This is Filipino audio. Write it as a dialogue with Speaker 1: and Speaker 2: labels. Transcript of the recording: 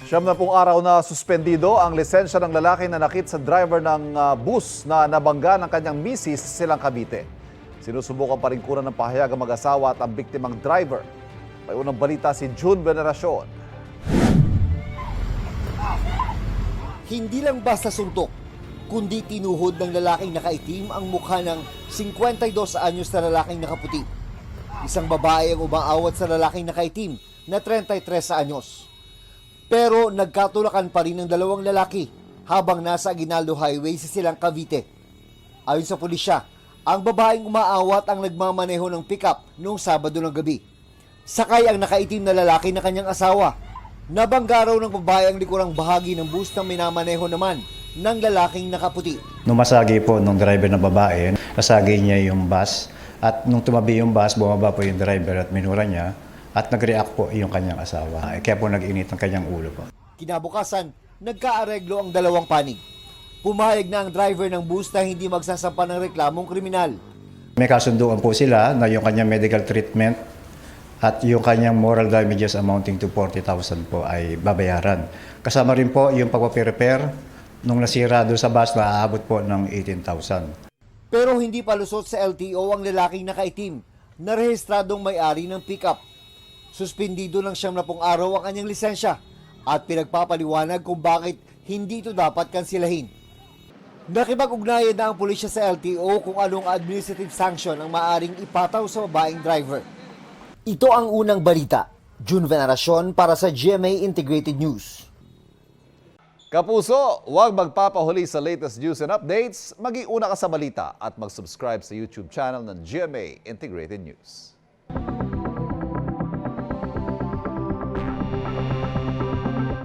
Speaker 1: Siyam-na-pung araw na suspendido ang lisensya ng lalaki na nakit sa driver ng bus na nabangga ng kanyang misis sa Silang Cavite. Sinusubukan pa rin kunan ng pahayag ang mag-asawa at ang biktimang driver. May unang balita si June Veneracion.
Speaker 2: Hindi lang basta suntok, kundi tinuhod ng lalaking nakaitim ang mukha ng 52 anyos na lalaking nakaputi. Isang babae ang umaawat sa lalaking nakaitim na 33 anyos. Pero nagkatulakan pa rin ng dalawang lalaki habang nasa Aguinaldo Highway sa Silang Cavite. Ayon sa pulisya, ang babaeng umaawat ang nagmamaneho ng pickup noong Sabado ng gabi. Sakay ang nakaitim na lalaki na kanyang asawa. Nabangga raw ng babae ang likurang bahagi ng bus na minamaneho naman ng lalaking nakaputi.
Speaker 3: Numasagi po nung driver na babae, nasagi niya yung bus at nung tumabi yung bus, bumaba po yung driver at minura niya at nag-react po yung kanyang asawa. Kaya po nag-init ang kanyang ulo po.
Speaker 2: Kinabukasan, nagkaareglo ang dalawang panig. Pumayag na ang driver ng bus na hindi magsasampa ng reklamong kriminal.
Speaker 3: May kasunduan po sila na yung kanyang medical treatment at yung kanyang moral damages amounting to 40,000 po ay babayaran. Kasama rin po yung pagpaparepair nung nasira doon sa bus na aabot po ng 18,000.
Speaker 2: Pero hindi palusot sa LTO ang lalaking nakaitim na rehistradong may-ari ng pickup. Suspendido ng 70 araw ang kanyang lisensya at pinagpapaliwanag kung bakit hindi ito dapat kansilahin. Nakipag-ugnayan na ang pulisya sa LTO kung anong administrative sanction ang maaring ipataw sa babaeng driver. Ito ang unang balita. June Veneracion para sa GMA Integrated News.
Speaker 1: Kapuso, huwag magpapahuli sa latest news and updates. Mag-iuna ka sa balita at mag-subscribe sa YouTube channel ng GMA Integrated News.